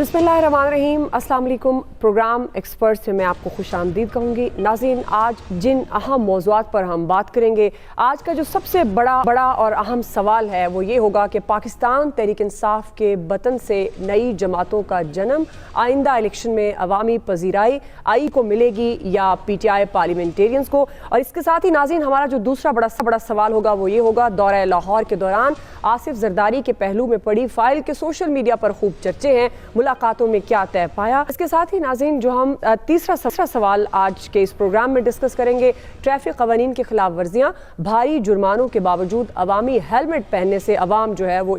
बिस्मिल्लाहिर्रहमानिर्रहीम, अस्सलाम वालेकुम। प्रोग्राम एक्सपर्ट्स में मैं आपको खुश आमदीद कहूँगी। नाज़रीन, आज जिन अहम मौज़ूआत पर हम बात करेंगे, आज का जो सबसे बड़ा और अहम सवाल है वो ये होगा कि पाकिस्तान तहरीक इंसाफ के बतन से नई जमातों का जन्म आइंदा इलेक्शन में अवामी पजीराई आई को मिलेगी या PTI पार्लियामेंटेरियंस को। और इसके साथ ही नाज़रीन, हमारा जो दूसरा बड़ा सवाल होगा वो ये होगा, दौरा लाहौर के दौरान आसिफ जरदारी के पहलू में पड़ी फाइल के सोशल मीडिया पर खूब चर्चे हैं, मुलाकातों में क्या तय पाया। इसके साथ ही नाज़रीन, जो हम तीसरा सवाल आज के इस प्रोग्राम में डिस्कस करेंगे, ट्रैफिक कवानीन की खिलाफ वर्जियाँ, भारी जुर्मानों के बावजूद अवामी हेलमेट पहनने से अवाम जो है वो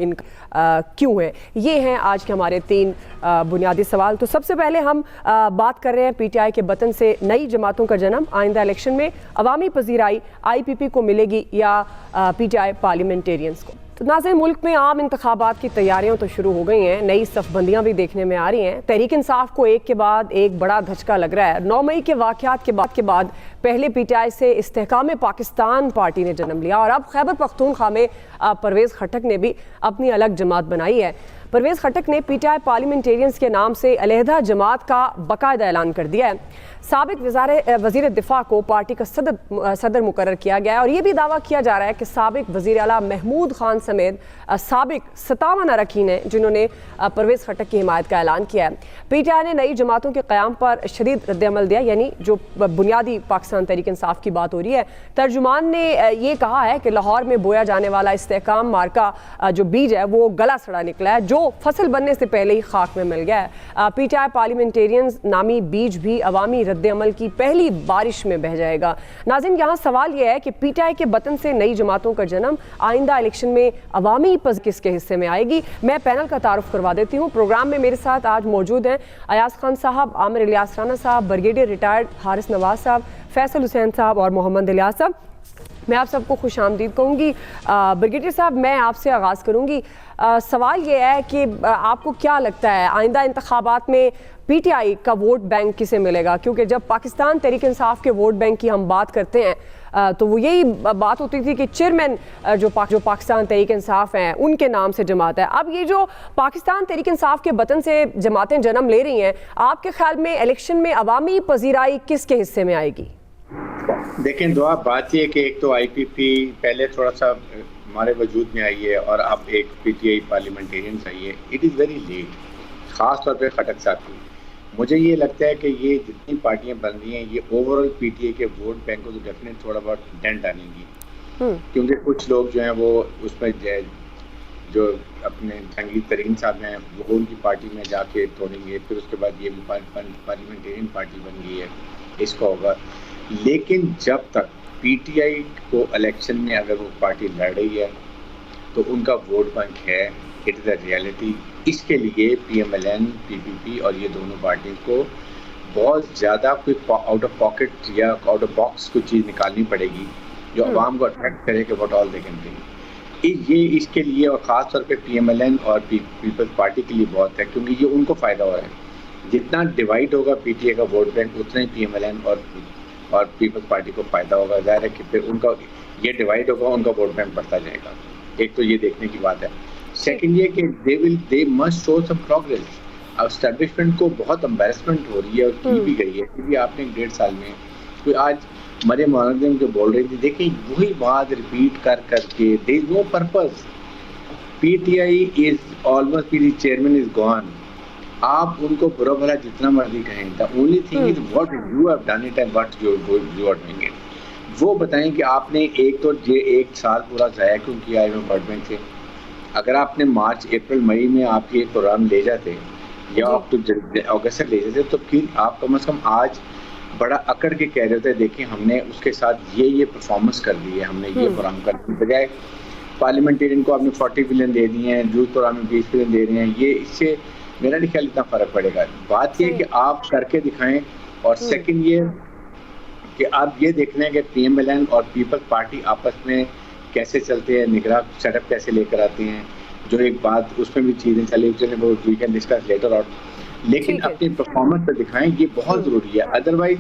क्यों है। ये हैं आज के हमारे तीन बुनियादी सवाल। तो सबसे पहले हम बात कर रहे हैं PTI के बतन से नई जमातों का जन्म आइंदा इलेक्शन में अवामी पजीराई IPP को मिलेगी या PTI पार्लियामेंटेरियंस को। तो नाज़रीन, मुल्क में आम इंतखाबात की तैयारियां तो शुरू हो गई हैं, नई सफ़बंदियां भी देखने में आ रही हैं। तहरीक इंसाफ को एक के बाद एक बड़ा धचका लग रहा है। 9 मई के वाक़यात के बाद पहले PTI से इस्तेहकाम पाकिस्तान पार्टी ने जन्म लिया और अब खैबर पख्तूनख्वा में परवेज़ खटक ने भी अपनी अलग जमात बनाई है। परवेज़ खटक ने PTI पार्लियामेंटेरियंस के नाम से अलहदा जमात का बाकायदा ऐलान कर दिया है। साबिक वज़ीर दिफा को पार्टी का सदर मुकर्रर किया गया है और ये भी दावा किया जा रहा है कि साबिक वज़ीर आला महमूद खान समेत साबिक 57 अरकान हैं जिन्होंने परवेज़ खटक की हिमायत का ऐलान किया है। PTI ने नई जमातों के क़याम पर शदीद रद्द-ए-अमल दिया, यानी जो बुनियादी पाकिस्तान तहरीक इंसाफ की बात हो रही है। तर्जुमान ने ये कहा है कि लाहौर में बोया जाने वाला इस्तेहकाम मार्का जो बीज है वो गला सड़ा निकला है, जो फसल बनने से पहले ही खाक में मिल गया है। PTI पार्लियामेंटेरियंस नामी बीज भी अवामी रद्द-ए-अमल की पहली बारिश में बह जाएगा। नाज़रीन, यहाँ सवाल यह है कि PTI के बतन से नई जमातों का जन्म आइंदा इलेक्शन में अवामी पज किसके हिस्से में आएगी। मैं पैनल का तारुफ करवा देती हूँ। प्रोग्राम में मेरे साथ आज मौजूद हैं अयाज खान साहब, आमिर इलियास राना साहब, ब्रिगेडियर रिटायर्ड हारिस नवाज साहब, फैसल हुसैन साहब और मोहम्मद इलियास साहब। मैं आप सबको खुश आमदीद कहूँगी। ब्रिगेडियर साहब, मैं आपसे आगाज़ करूँगी। सवाल ये है कि आपको क्या लगता है आइंदा इंतखाबात में PTI का वोट बैंक किसे मिलेगा? क्योंकि जब पाकिस्तान तहरीक इंसाफ के वोट बैंक की हम बात करते हैं तो वो यही बात होती थी कि चेयरमैन जो पाकिस्तान तहरीक इंसाफ हैं उनके नाम से जमात है। अब ये जो पाकिस्तान तहरीक इंसाफ के बतन से जमातें जन्म ले रही हैं, आपके ख्याल में इलेक्शन में अवामी पजीराई किसके हिस्से में आएगी? देखें, दुआ बात यह कि एक तो IPP पहले थोड़ा सा हमारे वजूद में आई है और अब एक PTI पार्लियामेंटेरियंस आई है। इट इज़ वेरी लेट, ख़ास तौर पे खटक साहब की। मुझे ये लगता है कि ये जितनी पार्टियां बन रही हैं ये ओवरऑल PTI के वोट बैंक को तो डेफिनेट थोड़ा बहुत डेंट डालेंगी, क्योंकि कुछ लोग जो हैं वो उसमें जो अपने जहांगीर तरीन साहब हैं वो उनकी पार्टी में जाके तोड़ेंगे। फिर उसके बाद ये भी पार्लियामेंटेरियन पार्टी बन गई है, इसका होगा। लेकिन जब तक PTI को इलेक्शन में अगर वो पार्टी लड़ रही है तो उनका वोट बैंक है, इट इज़ अ रियलिटी। इसके लिए PMLN, PPP और ये दोनों पार्टियों को बहुत ज़्यादा कोई आउट ऑफ पॉकेट या आउट ऑफ बॉक्स कोई चीज़ निकालनी पड़ेगी जो आवाम को अट्रैक्ट करे कि vote all they can bring. ये इसके लिए और ख़ास तौर पे PMLN और पीपल्स पार्टी के लिए बहुत है, क्योंकि ये उनको फ़ायदा हो रहा है। जितना डिवाइड होगा PTI का वोट बैंक उतना ही PMLN और पीपल्स पार्टी को फ़ायदा होगा। ज़ाहिर है कि फिर उनका ये डिवाइड होगा, उनका वोट बैंक बढ़ता जाएगा। एक तो ये देखने की बात है। सेकंड ये कि they must show some progress. अब एस्टैब्लिशमेंट को बहुत एम्बैरेसमेंट हो रही है और की भी गई है, क्योंकि आपने 1.5 साल में कोई आज मरियम मुनव्वर जो बोल रही थी, देखिए वही बात रिपीट कर करके there is no purpose. PTI is almost PD chairman is gone. आप उनको बुरा भला जितना मर्जी कहें, the only thing is what you have done it and what you are doing it. वो बताएं कि आपने एक तो ये 1 साल पूरा ज़ाया क्यों किया है गवर्नमेंट बैंक से। अगर आपने मार्च अप्रैल मई में आपके एक प्रोग्राम ले जाते या आप तो अगस्त से ले जाते तो फिर आप कम से कम आज बड़ा अकड़ के कह रहे होते, देखिए हमने उसके साथ ये परफॉर्मेंस कर दी है, हमने ये प्रोग्राम कर दी। बजाय पार्लियामेंटेरियन को आपने 40 बिलियन दे दिए हैं, यूथ प्रोग्राम में 20 बिलियन दे रहे हैं, ये इससे मेरा नहीं ख्याल इतना फ़र्क पड़ेगा। बात ये कि आप करके दिखाएं। और सेकंड ये कि आप ये देखना है कि PMLN और पीपल्स पार्टी आपस में कैसे चलते हैं, निगरान सेटअप कैसे लेकर आते हैं। जो एक बात उसमें भी चीज़ें चली वो वी कैन डिस्कस लेटर और, लेकिन अपनी परफॉर्मेंस पर दिखाएं, ये बहुत ज़रूरी है। Otherwise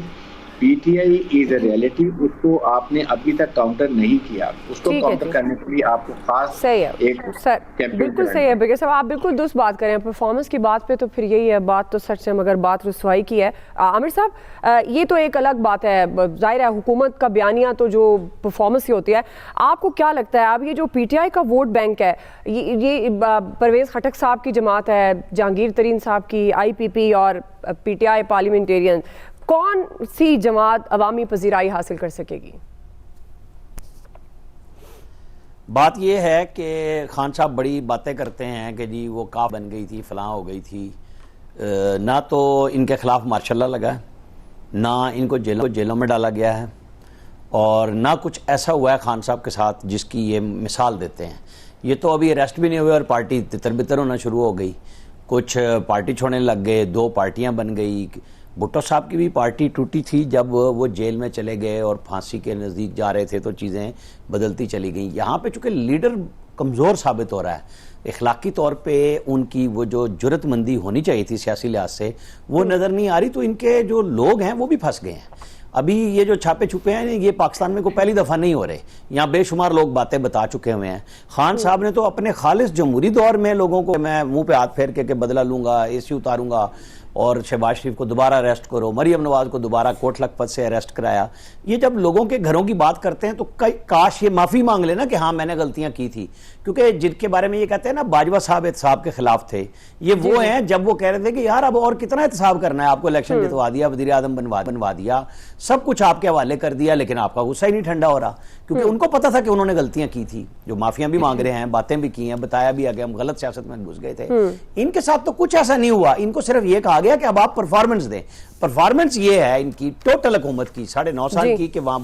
PTI is a reality, उसको आपने अभी तक काउंटर नहीं किया। उसको ठीक है काउंटर जी। करने के लिए आपको खास सही है एक सर, कैंपेन बिल्कुल सही है बिल्कुल साहब, आप बिल्कुल दुरुस्त बात करें परफॉर्मेंस की बात पे। तो फिर यही है, बात तो सच है मगर बात रुसवाई की है। आमिर साहब, ये तो एक अलग बात है, जाहिर है हुकूमत का बयानिया तो जो परफॉर्मेंस ही होती है। आपको क्या लगता है, अब ये जो पीटीआई का वोट बैंक है, ये परवेज़ खटक साहब की जमात है, जहांगीर तरीन साहब की आईपीपी और पीटीआई पार्लियामेंटेरियन, कौन सी जमात अवामी पजीराई हासिल कर सकेगी? बात यह है कि खान साहब बड़ी बातें करते हैं कि जी वो का बन गई थी, फलां हो गई थी। ना तो इनके खिलाफ मार्शल लगा है, ना इनको जेलों में डाला गया है, और ना कुछ ऐसा हुआ है खान साहब के साथ जिसकी ये मिसाल देते हैं। ये तो अभी अरेस्ट भी नहीं हुए और पार्टी तितर बितर होना शुरू हो गई। कुछ पार्टी छोड़ने लग गए, 2 पार्टियां बन गई। भुट्टो साहब की भी पार्टी टूटी थी जब वो जेल में चले गए और फांसी के नज़दीक जा रहे थे, तो चीज़ें बदलती चली गई। यहाँ पे चूँकि लीडर कमज़ोर साबित हो रहा है, इखलाकी तौर पे उनकी वो जो जुर्रतमंदी होनी चाहिए थी सियासी लिहाज से, वो नज़र नहीं आ रही। तो इनके जो लोग हैं वो भी फंस गए हैं। अभी ये जो छापे छुपे हैं ये पाकिस्तान में को पहली दफ़ा नहीं हो रहे, यहाँ बेशुमार लोग बातें बता चुके हुए हैं। खान साहब ने तो अपने खालिस जमहूरी दौर में लोगों को मैं मुंह पे हाथ फेर के बदला लूंगा, एसी उतारूंगा और शहबाज शरीफ को दोबारा अरेस्ट करो, मरियम नवाज को दोबारा कोट लखपत से अरेस्ट कराया। ये जब लोगों के घरों की बात करते हैं तो काश ये माफ़ी मांग लेना कि हाँ मैंने गलतियां की थी। क्योंकि जिनके बारे में ये कहते हैं ना बाजवा साहब एहतसाब के खिलाफ थे, ये वो हैं जब वो कह रहे थे कि यार अब और कितना एहतसाब करना है, आपको इलेक्शन जितवा दिया, वज़ीर आज़म बनवा दिया, सब कुछ आपके हवाले कर दिया, लेकिन आपका गुस्सा ही नहीं ठंडा हो रहा। क्योंकि उनको पता था कि उन्होंने गलतियां की थी, जो माफिया भी मांग रहे हैं, बातें भी की हैं, बताया भी आ गया, हम गलत सियासत में घुस गए थे। इनके साथ तो कुछ ऐसा नहीं हुआ। इनको सिर्फ ये कहा गया कि अब आप परफॉर्मेंस दें। परफॉर्मेंस ये है इनकी टोटल हुकूमत की 9.5 साल की, कि वहां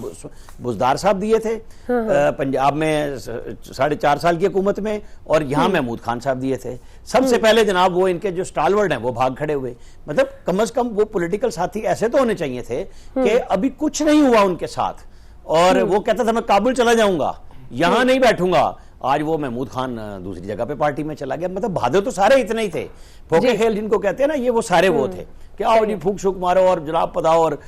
बुजदार साहब दिए थे पंजाब में 4.5 साल की हुकूमत में, और यहां महमूद खान साहब दिए थे। सबसे पहले जनाब वो इनके जो स्टालवर्ड हैं वो भाग खड़े हुए। मतलब कम से कम वो पॉलिटिकल साथी ऐसे तो होने चाहिए थे कि अभी कुछ नहीं हुआ उनके साथ, और वो कहता था मैं काबुल चला जाऊंगा, यहां नहीं बैठूंगा। आज वो महमूद खान दूसरी जगह पे पार्टी में चला गया। मतलब बहादुर तो सारे इतने ही थे, फोके खेल जिनको कहते हैं ना, ये वो सारे वो थे कि आओ जी फूक शुक मारो और जनाब पताओ। और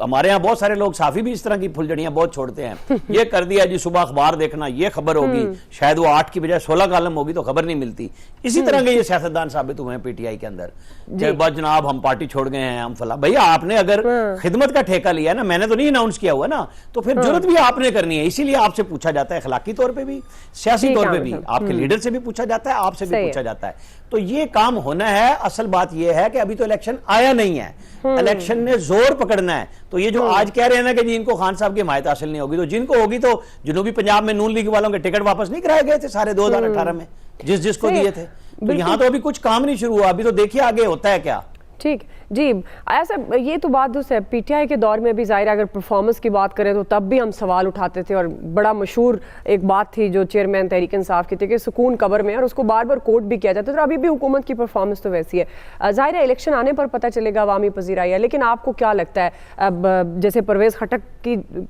हमारे यहाँ बहुत सारे लोग साफी भी इस तरह की फुलझड़ियां बहुत छोड़ते हैं। ये कर दिया जी, सुबह अखबार देखना, ये खबर होगी, शायद वो 8 की बजाय 16 कालम होगी तो खबर नहीं मिलती। इसी तरह के ये सियासतदान साबित हुए हैं पीटीआई के अंदर कि बस जनाब हम पार्टी छोड़ गए हैं, हम फला। भैया आपने अगर खिदमत का ठेका लिया है ना, मैंने तो नहीं अनाउंस किया हुआ ना, तो फिर जरूरत भी आपने करनी है। इसीलिए आपसे पूछा जाता है, अखलाकी तौर पर भी, सियासी तौर पर भी, आपके लीडर से भी पूछा जाता है, आपसे भी पूछा जाता है। तो ये काम होना है। असल बात ये है कि अभी तो इलेक्शन आया नहीं है, इलेक्शन ने जोर पकड़ना है। तो ये जो आज कह रहे हैं ना कि जी इनको खान साहब की हिमायत हासिल नहीं होगी, तो जिनको होगी तो जनूबी पंजाब में नून लीग वालों के टिकट वापस नहीं कराए गए थे सारे 2018 में, जिसको दिए थे। तो यहां तो अभी कुछ काम नहीं शुरू हुआ, अभी तो देखिए आगे होता है क्या। ठीक जी, ऐसा ये तो बात दुरुस्त है। पीटीआई के दौर में भी जाहिर अगर परफॉर्मेंस की बात करें तो तब भी हम सवाल उठाते थे, और बड़ा मशहूर एक बात थी जो चेयरमैन तहरीक इंसाफ की थी कि सुकून कब्र में, और उसको बार बार कोट भी किया जाता था। अभी भी हुकूमत की परफॉर्मेंस तो वैसी है। जाहिर है इलेक्शन आने पर पता चलेगा अवामी पजीराई है, लेकिन आपको क्या लगता है, अब जैसे परवेज़ खटक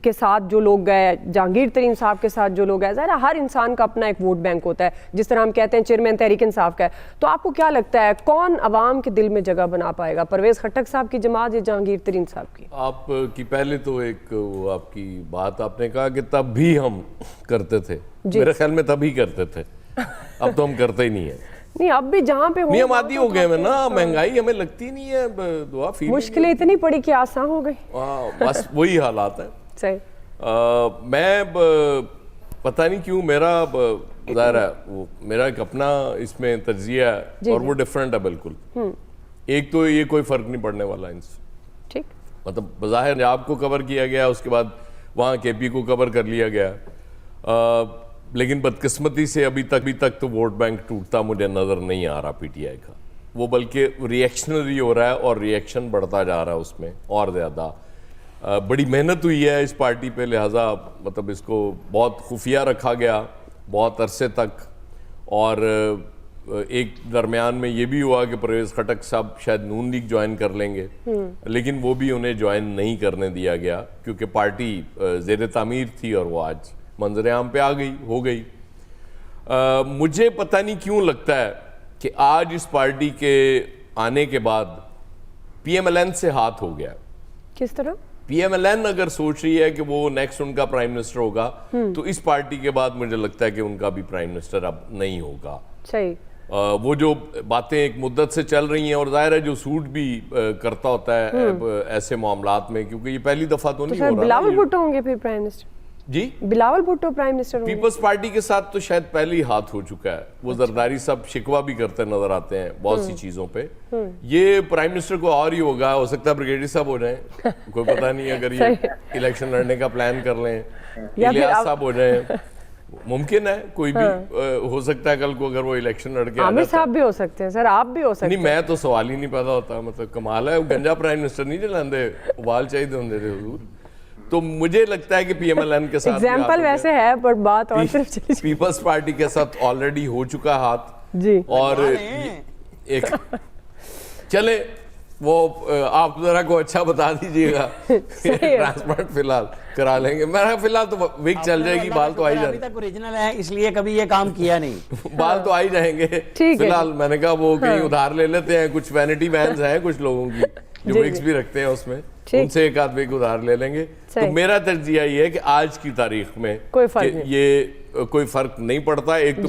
के साथ जो लोग गए, जहांगीर तरीन साहब के साथ जो लोग गए, जाहिर है हर इंसान का अपना एक वोट बैंक होता है, जिस तरह हम कहते हैं चेयरमैन तहरीक इंसाफ का है। तो आपको क्या लगता है कौन अवाम के दिल में जगह बना पाएगा, परवेज़ खटक साहब की जमात या जहांगीर तरीन साहब की? आपकी पहले तो एक वो आपकी बात आपने कहा कि तब भी हम करते थे, मेरे ख्याल में तभी करते थे, अब तो हम करते ही नहीं है। नहीं, अब भी जहाँ पे नहीं, हम आदी हो गए ना, महंगाई हमें लगती नहीं है, दुआ फील मुश्किलें इतनी पड़ी कि आसान हो गई। बस वही हालात है। सही। मैं पता नहीं क्यों मेरा ज़ाहिर है वो मेरा एक अपना इसमें तज्जिया है और वो डिफरेंट है बिल्कुल। एक तो ये कोई फर्क नहीं पड़ने वाला इनसे, ठीक, मतलब बज़ाहिर आपको कवर किया गया, उसके बाद वहाँ केपी को कवर कर लिया गया, लेकिन बदकिस्मती से अभी तक तो वोट बैंक टूटता मुझे नज़र नहीं आ रहा पीटीआई का। वो बल्कि रिएक्शनरी हो रहा है और रिएक्शन बढ़ता जा रहा है उसमें और ज़्यादा। बड़ी मेहनत हुई है इस पार्टी पे, लिहाजा मतलब इसको बहुत खुफिया रखा गया बहुत अरसे तक, और एक दरमियान में ये भी हुआ कि परवेज़ खटक साहब शायद नून लीग ज्वाइन कर लेंगे, लेकिन वो भी उन्हें ज्वाइन नहीं करने दिया गया क्योंकि पार्टी ज़ेर तामीर थी और वो आज मंजर आम पे आ गई हो गई। मुझे पता नहीं क्यों लगता है कि आज इस पार्टी के आने के बाद पीएमएलएन से हाथ हो गया। किस तरह? PMLN अगर सोच रही है कि वो नेक्स्ट उनका प्राइम मिनिस्टर होगा, तो इस पार्टी के बाद मुझे लगता है कि उनका भी प्राइम मिनिस्टर अब नहीं होगा। सही। वो जो बातें एक मुद्दत से चल रही हैं, और जाहिर है जो सूट भी करता होता है ऐसे मामलात में, क्योंकि ये पहली दफा तो नहीं हो रहा। बिलावल भुट्टो होंगे फिर प्राइम मिनिस्टर? जी, बिलावल भुट्टो प्राइम मिनिस्टर होंगे? पीपल्स पार्टी के साथ तो शायद पहले ही हाथ हो चुका है। वो जरदारी साहब शिकवा भी करते नजर आते हैं बहुत सी चीजों पे। ये प्राइम मिनिस्टर को और ही होगा, हो सकता है ब्रिगेडियर साहब हो जाएं, कोई पता नहीं, अगर ये इलेक्शन लड़ने का प्लान कर लें, इलियास साहब हो जाएं, मुमकिन है, कोई भी हो सकता है कल को अगर वो इलेक्शन लड़के। आमिर साहब भी हो सकते हैं सर, आप भी हो सकते हैं। नहीं, मैं तो सवाल ही नहीं पैदा होता, मतलब कमाल है, गंजा प्राइम मिनिस्टर नहीं जलाते, उबाल चाहिए होंगे थे हुजूर। तो मुझे लगता है कि PMLN के साथ एग्जाम्पल वैसे है, पर बात और सिर्फ चली पीपल्स पार्टी के साथ ऑलरेडी हो चुका हाथ जी। और एक चले वो आप जरा को अच्छा बता दीजिएगा, ट्रांसप्लांट फिलहाल करा लेंगे। मेरा फिलहाल तो विग चल जाएगी, बाल तो आ ही जाएंगे। अभी तक ओरिजिनल है, इसलिए कभी ये काम किया नहीं। बाल तो आ ही जाएंगे फिलहाल। मैंने कहा वो कहीं उधार ले लेते हैं, कुछ वैनिटी वैन्स हैं कुछ लोगों की जो विग्स भी रखते हैं उसमें, उनसे एक आध विग उधार ले लेंगे। तो मेरा तर्जिया ये है कि आज की तारीख में कोई फर्क नहीं। ये कोई फर्क नहीं पड़ता। एक तो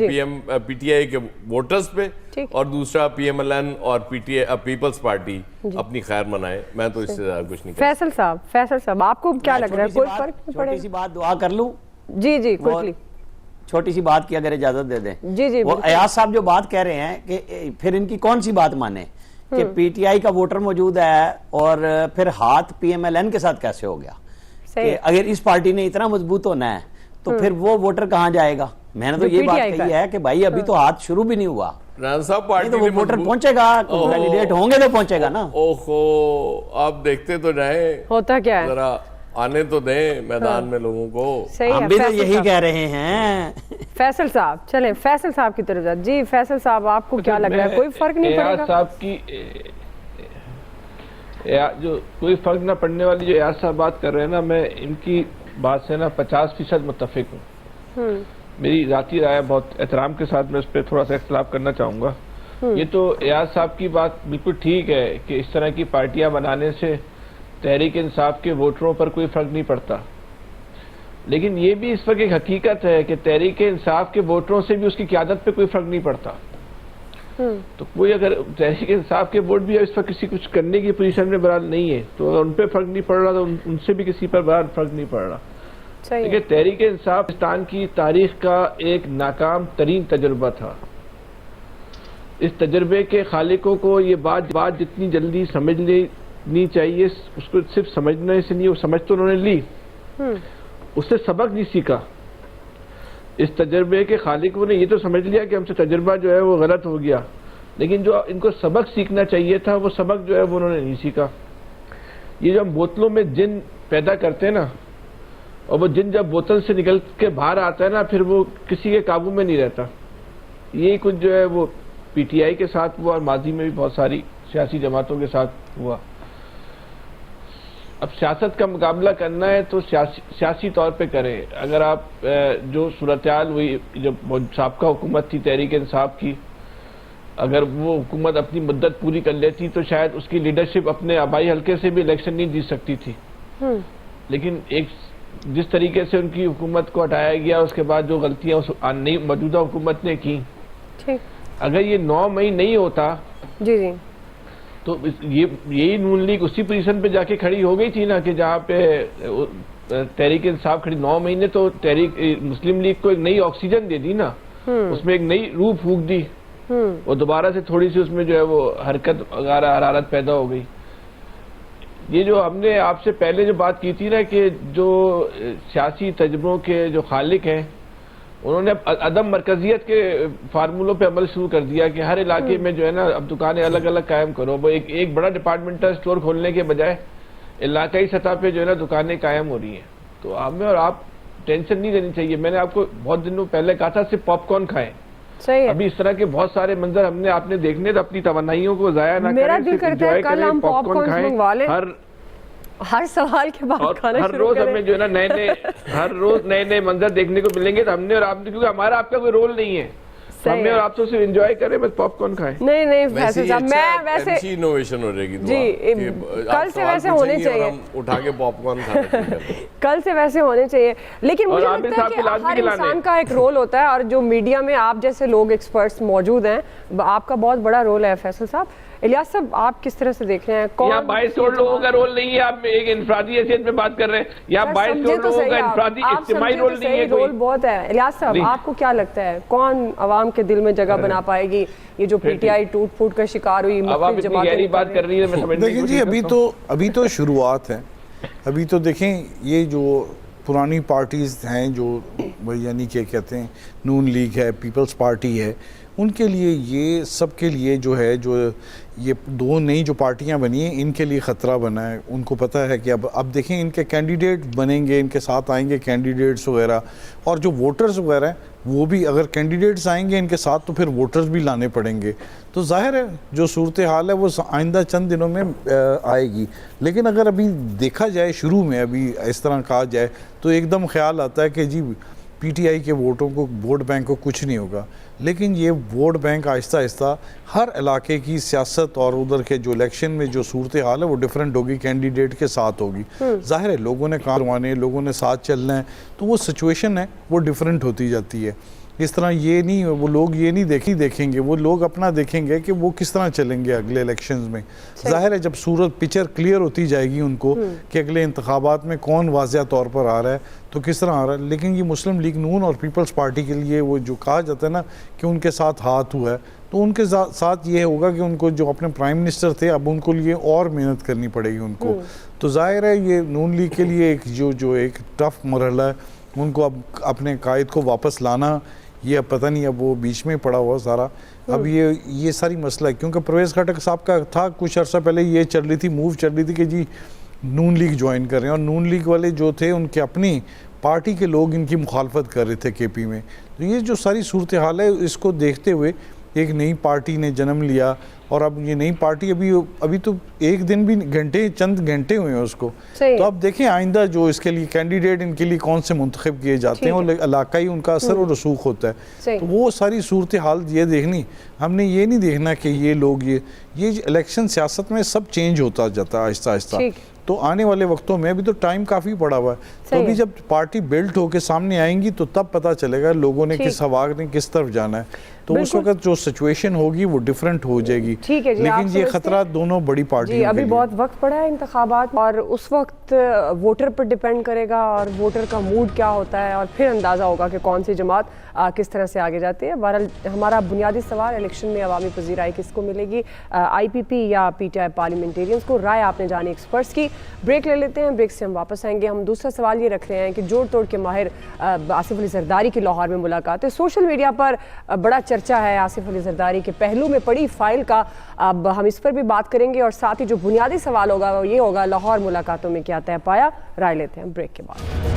PTI के वोटर्स पे, और दूसरा PMLN और PTI पीपल्स पार्टी अपनी खैर मनाए। मैं तो इससे ज्यादा कुछ नहीं। फैसल साहब आपको क्या लग रहा है, कोई फर्क नहीं पड़ेगा? छोटी सी बात दुआ कर लूं। जी क्विकली, छोटी सी बात की अगर इजाजत दे दें। जी वो अयाज साहब जो बात कह रहे हैं कि फिर इनकी कौन सी बात माने कि PTI का वोटर मौजूद है और फिर हाथ PMLN के साथ कैसे हो गया? कि अगर इस पार्टी ने इतना मजबूत होना है तो फिर वो वोटर कहाँ जाएगा? मैंने तो ये बात कही है कि भाई अभी तो हाथ शुरू भी नहीं हुआ, पार्टी तो वो वोटर पहुंचेगा, कैंडिडेट होंगे तो पहुंचेगा ना। ओहो, आप देखते तो जाए होता क्या है, जरा आने तो दें मैदान में लोगों को। हम भी तो यही कह रहे हैं। फैसल साहब चलें, फैसल साहब की तरफ जाए। जी फैसल साहब आपको क्या लग रहा है, कोई फर्क नहीं पड़ेगा? साहब की जो कोई फर्क ना पड़ने वाली जो एयाज साहब बात कर रहे हैं ना, मैं इनकी बात से ना 50% मुत्तफिक हूँ। मेरी जाती राय बहुत एहतराम के साथ मैं उस पर थोड़ा सा इख्तिलाफ करना चाहूँगा। ये तो एयाज साहब की बात बिल्कुल ठीक है कि इस तरह की पार्टियां बनाने से तहरीक इंसाफ के वोटरों पर कोई फर्क नहीं पड़ता, लेकिन ये भी इस वक्त एक हकीकत है कि तहरीक इंसाफ के वोटरों से भी उसकी क़यादत पे कोई फर्क नहीं पड़ता। तो कोई अगर तहरीक इंसाफ के वोट भी इस वक्त किसी कुछ करने की पोजीशन में बहरहाल नहीं है, तो अगर उन पर फर्क नहीं पड़ रहा तो उनसे भी किसी पर बहरहाल फर्क नहीं पड़ रहा। देखिए, तहरीक इंसाफ पाकिस्तान की तारीख का एक नाकाम तरीन तजुर्बा था। इस तजुर्बे के खालिकों को ये बात जितनी जल्दी समझ लेनी चाहिए, उसको सिर्फ समझने से नहीं, वो समझ तो उन्होंने ली, उससे सबक नहीं सीखा। इस तजर्बे के खालिकों ने ये तो समझ लिया कि हमसे तजर्बा जो है वो गलत हो गया, लेकिन जो इनको सबक सीखना चाहिए था वो सबक जो है वो उन्होंने नहीं सीखा। ये जो हम बोतलों में जिन पैदा करते हैं ना, और वो जिन जब बोतल से निकल के बाहर आता है ना, फिर वो किसी के काबू में नहीं रहता। ये कुछ जो है वो PTI के साथ हुआ और माजी में भी बहुत सारी सियासी जमातों के साथ हुआ। अब सियासत का मुकाबला करना है तो सियासी तौर पे करें। अगर आप जो सूरत-ए-हाल हुई जब साबका हुकूमत थी तहरीक इंसाफ की, अगर वो हुकूमत अपनी मुद्दत पूरी कर लेती तो शायद उसकी लीडरशिप अपने आबाई हल्के से भी इलेक्शन नहीं जीत सकती थी। लेकिन एक जिस तरीके से उनकी हुकूमत को हटाया गया, उसके बाद जो गलतियां उस नई मौजूदा हुकूमत ने की, अगर ये 9 मई नहीं होता जी तो यही नून लीग उसी पोजीशन पे जाके खड़ी हो गई थी ना, कि जहाँ पे तहरीक इंसाफ खड़ी। 9 महीने तो तहरीक मुस्लिम लीग को एक नई ऑक्सीजन दे दी ना, उसमें एक नई रूह फूंक दी, और दोबारा से थोड़ी सी उसमें जो है वो हरकत हरारत पैदा हो गई। ये जो हमने आपसे पहले जो बात की थी ना कि जो सियासी तजर्बों के जो खालिक हैं, उन्होंने अदम मरकजियत के फार्मूलों पे अमल शुरू कर दिया कि हर इलाके में जो है ना अब दुकानें अलग अलग कायम करो। वो एक बड़ा डिपार्टमेंटल स्टोर खोलने के बजाय इलाकाई सतह पे जो है ना दुकानें कायम हो रही हैं। तो हमें और आप टेंशन नहीं लेनी चाहिए। मैंने आपको बहुत दिनों पहले कहा था सिर्फ पॉपकॉर्न खाएं। सही है। अभी इस तरह के बहुत सारे मंजर आपने देखने, तो अपनी तवन्नाइयों को जाया ना मेरा दिल करता है कल हम पॉपकॉर्न मंगवा लें, हर सवाल के बाद खाना हर रोज हमें जो है ना हर रोज नए नए मंजर देखने को मिलेंगे। तो हमने और आपने, क्योंकि हमारा आपका कोई रोल नहीं है, सही हमें है। और आप तो सिर्फ एंजॉय करें, बस पॉपकॉर्न खाएं। नहीं नहीं वैसे फैसल ही साहब, अच्छा मैं वैसे इनोवेशन हो जाएगी दुआ, जी, कि कल आप से सवाल वैसे होने पूछेंगी और चाहिए। हम उठा के पॉपकॉर्न खाना शुरू कर देंगे। कल से वैसे होने चाहिए, लेकिन और मुझे आमिर लगता है साहब कि के लाजमी हर खिलाने। इंसान का एक रोल होता है, और जो मीडिया में आप जैसे लोग एक्सपर्ट्स मौजूद हैं, आपका बहुत बड़ा रोल है फैसल साहब। इलियास साहब, आप किस तरह से देख रहे हैं? यहाँ 22 करोड़ लोगों का रोल नहीं है, आप एक इंफरादी हैसियत में बात कर रहे हैं। यहाँ 22 करोड़ लोगों का इंफरादी इज्तिमाई रोल नहीं है रोल कोई। बहुत है। इलियास साहब, नहीं। आपको क्या लगता है कौन अवाम के दिल में जगह बना पाएगी? ये जो पीटीआई टूट फूट का शिकार हुई, अब आप मुख्तलिफ इतनी जमातें गहरी बात निकल कर रही है, मैं समझने की देखिए जी, कोशिश करता हूँ। अभी तो शुरुआत है। अभी तो देखें, ये जो पुरानी पार्टीज़ हैं, जो यानी कि कहते हैं नून लीग है, पीपल्स पार्टी है, उनके लिए ये सबके लिए जो है, जो ये दो नई जो पार्टियां बनी हैं, इनके लिए ख़तरा बना है। उनको पता है कि अब देखें इनके कैंडिडेट बनेंगे, इनके साथ आएंगे कैंडिडेट्स वगैरह, और जो वोटर्स वगैरह हैं वो भी, अगर कैंडिडेट्स आएंगे इनके साथ तो फिर वोटर्स भी लाने पड़ेंगे। तो जाहिर है जो सूरत हाल है वो आइंदा चंद दिनों में आएगी। लेकिन अगर अभी देखा जाए, शुरू में अभी इस तरह कहा जाए, तो एकदम ख्याल आता है कि जी पीटीआई के वोटों को, वोट बैंक को कुछ नहीं होगा। लेकिन ये वोट बैंक आहिस्ता आहिस्ता हर इलाके की सियासत और उधर के जो इलेक्शन में जो सूरत हाल है वो डिफरेंट होगी, कैंडिडेट के साथ होगी। जाहिर है लोगों ने काम करवाने, लोगों ने साथ चलना है, तो वो सिचुएशन है वो डिफरेंट होती जाती है। इस तरह ये नहीं, वो लोग ये नहीं देखेंगे, वो लोग अपना देखेंगे कि वो किस तरह चलेंगे अगले इलेक्शंस में। जाहिर है जब सूरत पिक्चर क्लियर होती जाएगी उनको कि अगले इंतखाबात में कौन वाज़िया तौर पर आ रहा है तो किस तरह आ रहा है। लेकिन ये मुस्लिम लीग नून और पीपल्स पार्टी के लिए वो जो कहा जाता है ना कि उनके साथ हाथ हुआ है, तो उनके साथ ये होगा कि उनको जो अपने प्राइम मिनिस्टर थे, अब उनको लिए और मेहनत करनी पड़ेगी उनको। तो जाहिर है ये नून लीग के लिए एक जो एक टफ मरहला है, उनको अब अपने कायद को वापस लाना, ये अब पता नहीं, अब वो बीच में पड़ा हुआ सारा। अब ये सारी मसला है, क्योंकि परवेज़ खटक साहब का था कुछ अर्सा पहले ये चल रही थी, मूव चल रही थी कि जी नून लीग ज्वाइन कर रहे हैं, और नून लीग वाले जो थे उनके अपनी पार्टी के लोग इनकी मुखालफत कर रहे थे केपी में। तो ये जो सारी सूरत हाल है, इसको देखते हुए एक नई पार्टी ने जन्म लिया, और अब ये नई पार्टी अभी तो एक दिन भी चंद घंटे हुए हैं उसको। तो अब देखें आइंदा जो इसके लिए कैंडिडेट इनके लिए कौन से मुंतखब किए जाते हैं, और इलाकाई उनका असर और रसूख होता है। तो वो सारी सूरत हाल ये देखनी, हमने ये नहीं देखना कि ये लोग ये इलेक्शन सियासत में सब चेंज होता जाता है आहिस्ता आहिस्ता। तो आने वाले वक्तों में, अभी तो टाइम काफ़ी पड़ा हुआ है, तो अभी जब पार्टी बिल्ट होकर सामने आएंगी तो तब पता चलेगा लोगों ने किस हवा ने किस तरफ जाना है। तो उस वक्त जो सिचुएशन होगी वो डिफरेंट हो जाएगी। ठीक है जी, लेकिन ये खतरा दोनों बड़ी पार्टियों के लिए। अभी बहुत वक्त पड़ा है इंतखाबात, और उस वक्त वोटर पर डिपेंड करेगा और वोटर का मूड क्या होता है, और फिर अंदाज़ा होगा कि कौन सी जमात किस तरह से आगे जाती है। बहरहाल हमारा बुनियादी सवाल, इलेक्शन में अवामी पजीराई किसको मिलेगी, IPP या PTI पार्लियामेंटेरियंस को? राय आपने जानी एक्सपर्ट्स की। ब्रेक ले लेते हैं, ब्रेक से हम वापस आएंगे। हम दूसरा सवाल ये रख रहे हैं कि जोड़ तोड़ के माहिर आसिफ अली जरदारी की लाहौर में मुलाकात है। सोशल मीडिया पर बड़ा चर्चा है आसिफ अली जरदारी के पहलू में पड़ी फाइल का। अब हम इस पर भी बात करेंगे, और साथ ही जो बुनियादी सवाल होगा वो ये होगा, लाहौर मुलाकातों में क्या तय पाया? राय लेते हैं ब्रेक के बाद।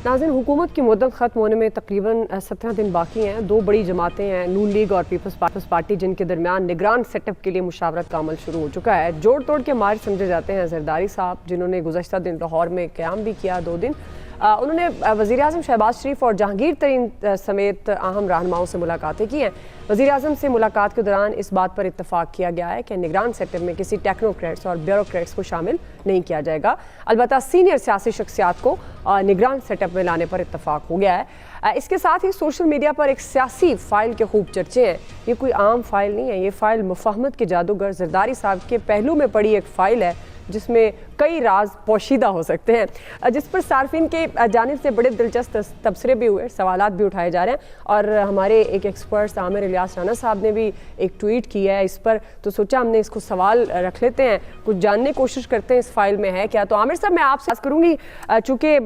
नाज़रीन, हुकूमत की मुद्दत ख़त्म होने में तकरीबन 17 दिन बाकी हैं। दो बड़ी जमातें हैं, नून लीग और पीपल्स पार्टी, जिनके दरमियान निगरान सेटअप के लिए मुशावरत का अमल शुरू हो चुका है। जोड़ तोड़ के माहिर समझे जाते हैं जरदारी साहब, जिन्होंने गुज़श्ता दिन लाहौर में क़याम भी किया 2 दिन। उन्होंने वज़ीर-ए-आज़म शहबाज शरीफ और जहांगीर तरीन समेत अहम रहनुमाओं से मुलाकातें की हैं। वज़ीर-ए-आज़म से मुलाकात के दौरान इस बात पर इत्तफाक किया गया है कि निगरान सेक्टर में किसी टेक्नोक्रेट्स और ब्यूरोक्रेट्स को शामिल नहीं किया जाएगा। अलबत्ता सीनियर सियासी शख्सियात को निगरान सेटअप में लाने पर इत्तफाक हो गया है। इसके साथ ही सोशल मीडिया पर एक सियासी फाइल के खूब चर्चे हैं। ये कोई आम फाइल नहीं है, ये फाइल मुफाहमत के जादूगर जरदारी साहब के पहलू में पड़ी एक फ़ाइल है, जिसमें कई राज पोशीदा हो सकते हैं, जिस पर सार्फिन के जानिब से बड़े दिलचस्प तबसरे भी हुए, सवालात भी उठाए जा रहे हैं। और हमारे एक एक्सपर्ट आमिर इलियास राना साहब ने भी एक ट्वीट किया है इस पर, तो सोचा हमने इसको सवाल रख लेते हैं, कुछ जानने की कोशिश करते हैं इस फाइल में है क्या। तो आमिर साहब, मैं आपसे बात करूँगी, चूँकि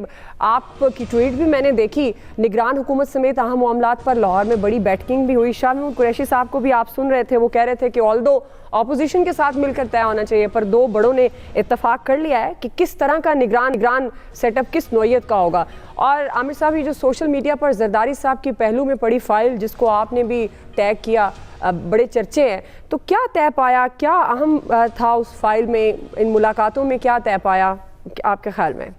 आपकी ट्वीट भी मैंने देखी, निगरान हुकूमत समेत अहम मामलात पर लाहौर में बड़ी बैठकिंग भी हुई। शाह महमूद कुरैशी साहब को भी आप सुन रहे थे, वो कह रहे थे कि ऑल्दो ऑपोजिशन के साथ मिलकर तय होना चाहिए, पर दो बड़ों ने इत्तफाक कर लिया है कि किस तरह का निगरान सेटअप किस नौयत का होगा। और आमिर साहब, ये जो सोशल मीडिया पर जरदारी साहब की पहलू में पड़ी फाइल, जिसको आपने भी टैग किया, बड़े चर्चे हैं, तो क्या तय पाया, क्या अहम था उस फाइल में, इन मुलाकातों में क्या तय पाया आपके ख्याल में?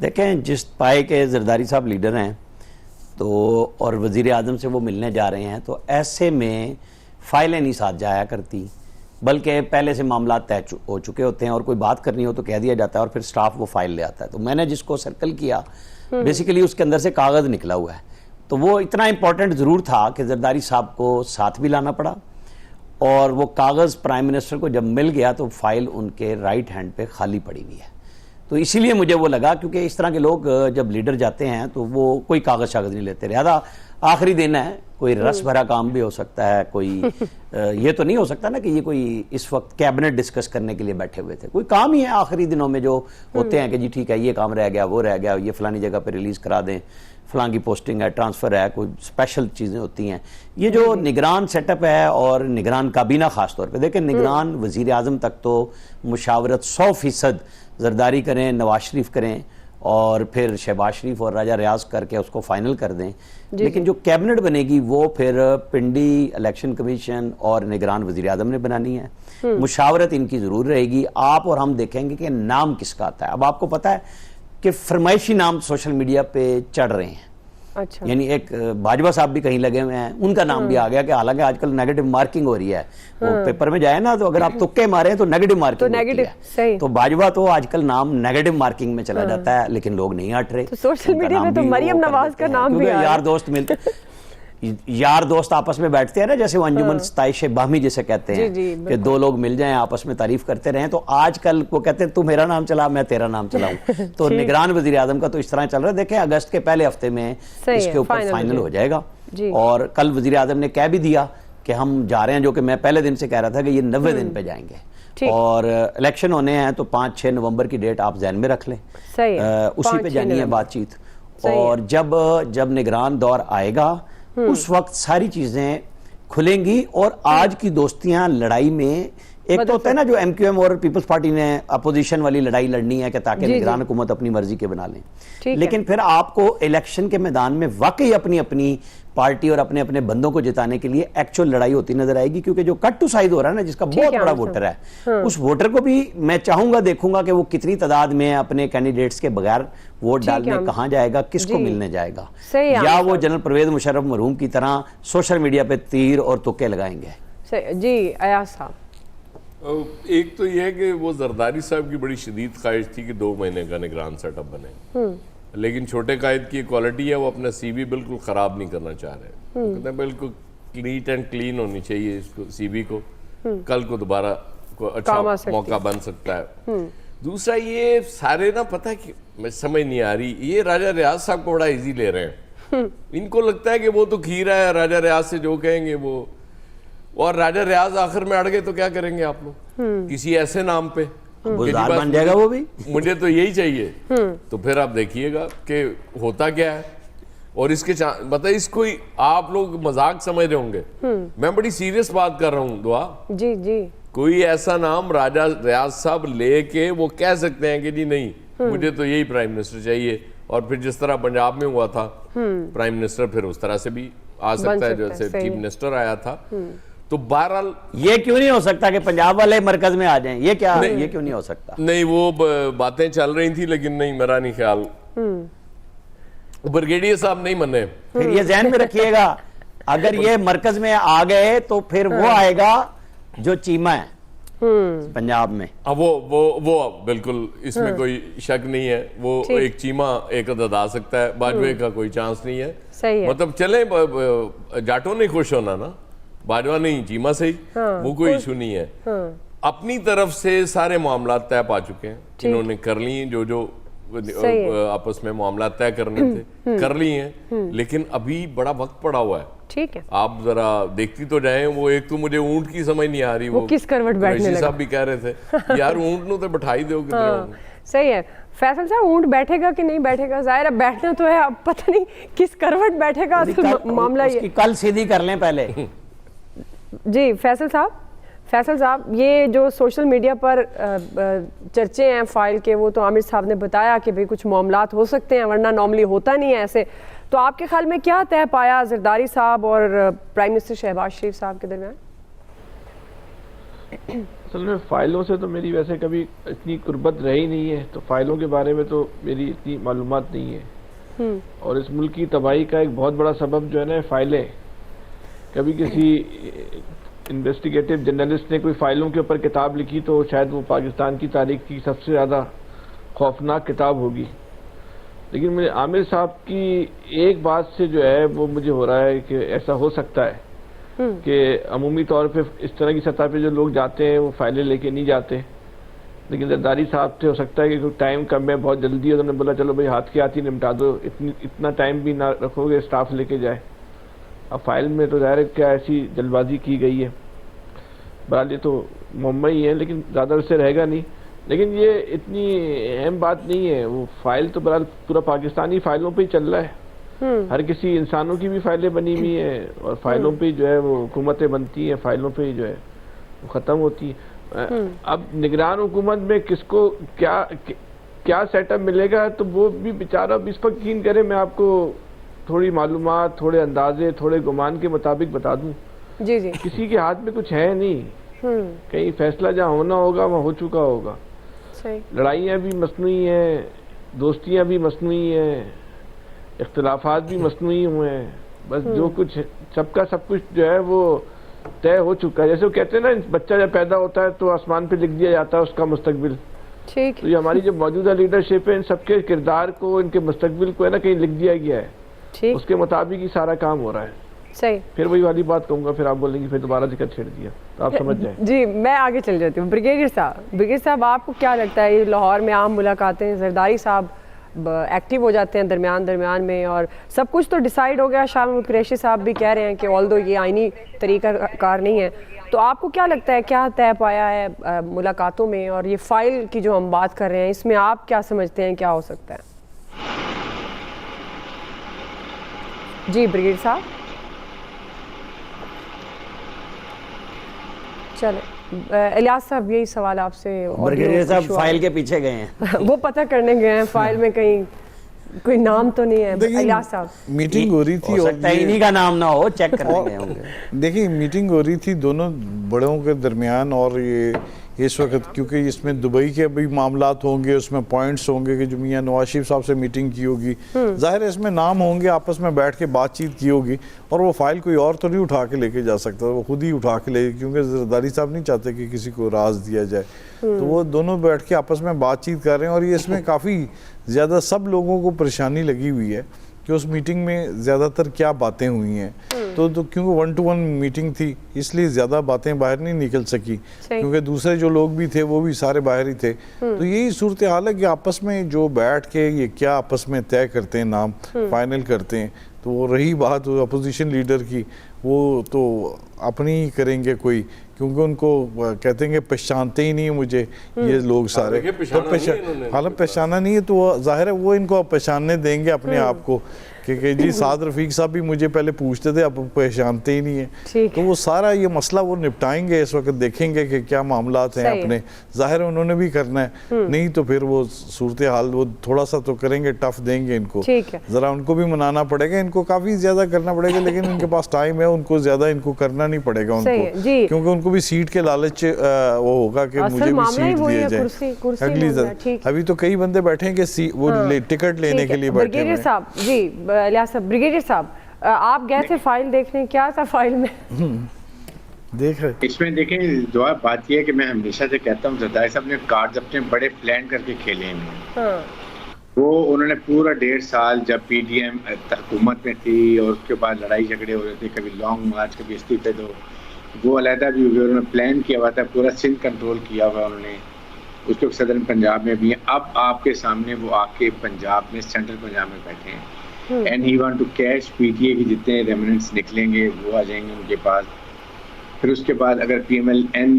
देखें, जिस पाए के जरदारी साहब लीडर हैं तो और वज़ीर आज़म से वो मिलने जा रहे हैं, तो ऐसे में फ़ाइलें नहीं साथ जाया करती, बल्कि पहले से मामला तय हो चुके होते हैं और कोई बात करनी हो तो कह दिया जाता है और फिर स्टाफ वो फाइल ले आता है। तो मैंने जिसको सर्कल किया बेसिकली उसके अंदर से कागज़ निकला हुआ है, तो वो इतना इम्पोर्टेंट ज़रूर था कि जरदारी साहब को साथ भी लाना पड़ा, और वो कागज़ प्राइम मिनिस्टर को जब मिल गया तो फाइल उनके राइट हैंड पे खाली पड़ी हुई है। तो इसीलिए मुझे वो लगा, क्योंकि इस तरह के लोग जब लीडर जाते हैं तो वो कोई कागज़ शागज़ नहीं लेते, लिहाजा आखिरी दिन है, कोई रस भरा काम भी हो सकता है, कोई ये तो नहीं हो सकता ना कि ये कोई इस वक्त कैबिनेट डिस्कस करने के लिए बैठे हुए थे, कोई काम ही है आखिरी दिनों में जो होते हैं कि जी ठीक है ये काम रह गया, वो रह गया, ये फलानी जगह पे रिलीज़ करा दें, फलां की पोस्टिंग है, ट्रांसफ़र है, कोई स्पेशल चीज़ें होती हैं। ये जो निगरान सेटअप है और निगरान काबीना ख़ास तौर पे, देखें निगरान वज़ीर आज़म तक तो मुशावरत 100% जरदारी करें, नवाज शरीफ करें और फिर शहबाज शरीफ और राजा रियाज करके उसको फाइनल कर दें, लेकिन जो कैबिनेट बनेगी वो फिर पिंडी इलेक्शन कमीशन और निगरान वज़ीर आज़म ने बनानी है। मुशावरत इनकी ज़रूर रहेगी, आप और हम देखेंगे कि नाम किसका आता है। अब आपको पता है कि फरमाइशी नाम सोशल मीडिया पे चढ़ रहे हैं, अच्छा, यानी एक बाजवा साहब भी कहीं लगे हुए हैं, उनका नाम भी आ गया कि हालांकि आजकल नेगेटिव मार्किंग हो रही है, वो पेपर में जाए ना तो अगर आप तुक्के मारे तो नेगेटिव मार्किंग तो नेगेटिव, है, तो बाजवा तो आजकल नाम नेगेटिव मार्किंग में चला जाता है, लेकिन लोग नहीं हट रहे। तो सोशल मीडिया में तो मरियम नवाज का नाम भी यार दोस्त मिलते यार दोस्त आपस में बैठते हैं ना, जैसे वो अंजुमन सताइश बाहमी जिसे कहते हैं कि दो लोग मिल जाएं आपस में तारीफ करते रहें, तो आजकल वो कहते हैं तू मेरा नाम चला मैं तेरा नाम चलाऊं। तो निगरान वज़ीर आज़म का तो इस तरह चल रहा है। देखें अगस्त के पहले हफ्ते में इसके ऊपर फाइनल हो जाएगा, और कल वज़ीर आज़म ने कह भी दिया कि हम जा रहे हैं, जो कि मैं पहले दिन से कह रहा था कि ये 90 दिन पे जाएंगे, और इलेक्शन होने हैं तो 5-6 नवंबर की डेट आप जहन में रख लें, उसी पे जानी है बातचीत। और जब निगरान दौर आएगा उस वक्त सारी चीजें खुलेंगी, और आज की दोस्तियां लड़ाई में एक तो होता है ना जो एमक्यूएम और पीपल्स पार्टी ने अपोजिशन वाली लड़ाई लड़नी है कि ताकि निगरान हुकूमत अपनी मर्जी के बना लें, लेकिन फिर आपको इलेक्शन के मैदान में वाकई अपनी अपनी पार्टी और अपने अपने बंदों को जिताने के लिए एक्चुअल लड़ाई होती नजर आएगी, क्योंकि जो कट टू साइड हो रहा है ना, जिसका बहुत बड़ा वोटर है, उस वोटर को भी मैं चाहूंगा देखूंगा कि वो कितनी तादाद में अपने कैंडिडेट्स के बगैर वोट डालने कहां जाएगा, किसको मिलने जाएगा, या वो जनरल परवेज मुशर्रफ मरहूम की तरह सोशल मीडिया पे तीर और तुक्के लगाएंगे। जी अयाज साहब, एक तो यह है कि वो जरदारी साहब की बड़ी शदीद ख्वाहिश थी कि 2 महीने का निगरान सेटअप बने, लेकिन छोटे कायद की क्वालिटी है, वो अपना सीवी बिल्कुल ख़राब नहीं करना चाह रहे, कहते हैं बिल्कुल नीट एंड क्लीन होनी चाहिए इसको, सीवी को कल को दोबारा को अच्छा मौका बन सकता है। दूसरा ये सारे ना, पता है कि मैं समझ नहीं आ रही, ये राजा रियाज साहब को बड़ा इजी ले रहे हैं, इनको लगता है कि वो तो खीरा है, राजा रियाज से जो कहेंगे वो, और राजा रियाज आखिर में अड़ गए तो क्या करेंगे आप लोग, किसी ऐसे नाम पे बन जाएगा वो भी, मुझे तो यही चाहिए, तो फिर आप देखिएगा कि होता क्या है। और इसके बताइए, इसको आप लोग मजाक समझ रहे होंगे, मैं बड़ी सीरियस बात कर रहा हूँ दुआ जी जी, कोई ऐसा नाम राजा रियाज साहब लेके वो कह सकते हैं कि जी नहीं मुझे तो यही प्राइम मिनिस्टर चाहिए, और फिर जिस तरह पंजाब में हुआ था प्राइम मिनिस्टर, फिर उस तरह से भी आ सकता है जैसे चीफ मिनिस्टर आया था। तो बहरहाल ये क्यों नहीं हो सकता कि पंजाब वाले मरकज में आ जाएं, ये क्या ये क्यों नहीं हो सकता? नहीं, वो बातें चल रही थी, लेकिन नहीं, मेरा नहीं ख्याल ब्रिगेडियर साहब नहीं मने। फिर ये ध्यान में रखिएगा, अगर ये मरकज में आ गए तो फिर वो आएगा जो चीमा है पंजाब में। अब वो बिल्कुल इसमें कोई शक नहीं है, वो एक चीमा एक अदद आ सकता है, बाजवे का कोई चांस नहीं है, सही है। मतलब चले जाटों ने खुश होना ना, बाजवा नहीं चीमा से ही, वो कोई इशू नहीं है। अपनी तरफ से सारे मामला तय पा चुके हैं, इन्होंने कर ली जो आपस में मामला तय करने थे कर ली हैं, लेकिन अभी बड़ा वक्त पड़ा हुआ है। ठीक है, आप जरा देखती तो जाएं, वो एक तो मुझे ऊंट की समझ नहीं आ रही, वो किस करवट बैठने लगा, साहब भी कह रहे थे यार ऊंट नु तो बैठाई दो किधर। सही है फैसल साहब, ऊंट बैठेगा कि नहीं बैठेगा, जाहिर है बैठना तो है, अब पता नहीं किस करवट बैठेगा, असल मामला ये कल सीधी कर लें पहले। जी फैसल साहब, ये जो सोशल मीडिया पर चर्चे हैं फाइल के, वो तो आमिर साहब ने बताया कि भाई कुछ मामलात हो सकते हैं, वरना नॉर्मली होता नहीं है ऐसे, तो आपके ख्याल में क्या तय पाया जरदारी साहब और प्राइम मिनिस्टर शहबाज शरीफ साहब के दरमियान? असल में फ़ाइलों से तो मेरी वैसे कभी इतनी कुर्बत रही नहीं है, तो फ़ाइलों के बारे में तो मेरी इतनी मालूमात नहीं है। और इस मुल्क की तबाही का एक बहुत बड़ा सबब जो है ना फ़ाइलें। कभी किसी इन्वेस्टिगेटिव जर्नलिस्ट ने कोई फ़ाइलों के ऊपर किताब लिखी तो शायद वो पाकिस्तान की तारीख की सबसे ज़्यादा खौफनाक किताब होगी। लेकिन मुझे आमिर साहब की एक बात से जो है वो मुझे हो रहा है कि ऐसा हो सकता है कि अमूमी तौर पे इस तरह की सतह पे जो लोग जाते हैं वो फाइलें लेके नहीं जाते, लेकिन जरदारी साहब से हो सकता है कि टाइम कम है, बहुत जल्दी है, उन्होंने बोला चलो भाई हाथ के हाथ ही निपटा दो, इतना टाइम भी ना रखोगे स्टाफ लेके जाए। अब फाइल में तो ज़ाहिर क्या ऐसी जल्दबाजी की गई है। बहरहाल ये तो मुम्बई है, लेकिन ज़्यादा उससे रहेगा नहीं। लेकिन ये इतनी अहम बात नहीं है। वो फाइल तो बहरहाल पूरा पाकिस्तानी फाइलों पे ही चल रहा है। हर किसी इंसानों की भी फाइलें बनी हुई हैं और फाइलों पे जो है वो हुकूमतें बनती हैं, फाइलों पे ही जो है वो ख़त्म होती है। अब निगरान हुकूमत में किसको क्या सेटअप मिलेगा, तो वो भी बेचारा इस पर यकीन करे। मैं आपको थोड़ी मालूमात, थोड़े अंदाजे, थोड़े गुमान के मुताबिक बता दूं। जी जी। किसी के हाथ में कुछ है नहीं। कहीं फैसला जहाँ होना होगा वहाँ हो चुका होगा। सही। लड़ाइयाँ भी मसनूई हैं, दोस्तियाँ भी मसनूई हैं, इख्तिलाफात भी मसनूई हुए हैं। बस जो कुछ सबका सब कुछ जो है वो तय हो चुका है। जैसे वो कहते हैं ना, बच्चा जब पैदा होता है तो आसमान पे लिख दिया जाता है उसका मुस्तकबिल। ठीक। तो ये हमारी जो मौजूदा लीडरशिप है, इन सबके किरदार को, इनके मुस्तकबिल को है ना कहीं लिख दिया गया है। ठीक। उसके मुताबिक ही सारा काम हो रहा है। सही। फिर वही वाली बात कहूँगा, फिर आप बोलेंगे फिर दोबारा जिक्र छेड़ दिया, तो आप समझ जाए। जी, मैं आगे चल जाती हूँ। ब्रिगेडियर साहब, आपको क्या लगता है, ये लाहौर में आम मुलाकातें, जरदारी साहब एक्टिव हो जाते हैं दरमियान में और सब कुछ तो डिसाइड हो गया। शाह महमूद कुरैशी साहब भी कह रहे हैं कि ऑल्दो ये आईनी तरीका कार नहीं है, तो आपको क्या लगता है क्या तय पाया है मुलाकातों में, और ये फाइल की जो हम बात कर रहे हैं इसमें आप क्या समझते हैं क्या हो सकता है? जी ब्रिगेडियर साहब, चले इलियास साहब, यही सवाल आपसे। ब्रिगेडियर साहब फाइल के पीछे गए हैं वो पता करने गए हैं फाइल में कहीं कोई नाम तो नहीं है। इलियास साहब, मीटिंग हो रही थी और इन्हीं का नाम ना हो, चेक करने गए होंगे। देखिए मीटिंग हो रही थी दोनों बड़ों के दरमियान, और ये इस वक्त क्योंकि इसमें दुबई के भी मामलात होंगे, उसमें पॉइंट्स होंगे कि जो मियां नवाज शरीफ साहब से मीटिंग की होगी, जाहिर है इसमें नाम होंगे, आपस में बैठ के बातचीत की होगी, और वो फाइल कोई और तो नहीं उठा के लेके जा सकता, वो खुद ही उठा के ले, क्योंकि जरदारी साहब नहीं चाहते कि किसी को राज दिया जाए। तो वो दोनों बैठ के आपस में बातचीत कर रहे हैं, और ये इसमें काफ़ी ज़्यादा सब लोगों को परेशानी लगी हुई है कि उस मीटिंग में ज़्यादातर क्या बातें हुई हैं। तो क्योंकि 1-to-1 मीटिंग थी, इसलिए ज़्यादा बातें बाहर नहीं निकल सकी, क्योंकि दूसरे जो लोग भी थे वो भी सारे बाहर ही थे। तो यही सूरत हाल है कि आपस में जो बैठ के ये क्या आपस में तय करते हैं, नाम फाइनल करते हैं। तो वो रही बात अपोजिशन लीडर की, वो तो अपनी ही करेंगे कोई, क्योंकि उनको कहते हैं कि पहचानते ही नहीं है मुझे ये लोग सारे, तो हालांकि पहचाना नहीं है, तो जाहिर है वो इनको पहचानने देंगे अपने आप को कि जी साद रफीक साहब भी मुझे पहले पूछते थे, अब पहचानते ही नहीं है। तो वो सारा ये मसला वो निपटाएंगे इस वक्त, देखेंगे कि क्या मामलात हैं अपने, जाहिर है उन्होंने भी करना है, नहीं तो फिर वो सूरत हाल वो थोड़ा सा तो करेंगे, टफ देंगे इनको, ज़रा उनको भी मनाना पड़ेगा, इनको काफ़ी ज़्यादा करना पड़ेगा, लेकिन उनके पास टाइम है, उनको ज़्यादा इनको करना नहीं पड़ेगा उनको, क्योंकि उनको भी सीट के लालच वो होगा कि मुझे भी सीट दिया जाए अगली। अभी तो कई बंदे बैठे हैं कि वो टिकट लेने के लिए बैठे हैं। जी इलियास साहब, ब्रिगेडियर साहब, आप गए थे फाइल देखने, क्या था फाइल में? देख रहे इसमें देखें, दुआ बात यह है कि मैं हमेशा से कहता हूँ जरदारी साहब ने कार्ड्स अपने बड़े प्लान करके खेले हैं। वो उन्होंने पूरा 1.5 साल जब पीडीएम हुकूमत में थी और उसके बाद लड़ाई झगड़े हो रहे थे, कभी लॉन्ग मार्च, कभी इस्तीफे दो, वो अलहदा भी हुए, उन्होंने प्लान किया हुआ था, पूरा सिंध कंट्रोल किया हुआ उन्होंने, उसके सदर पंजाब में भी है। अब आपके सामने वो आके पंजाब में, सेंट्रल पंजाब में बैठे हैं, and he want to cash PTA के जितने रेमिनेंट्स निकलेंगे वो आ जाएंगे उनके पास। फिर उसके बाद अगर पीएमएलएन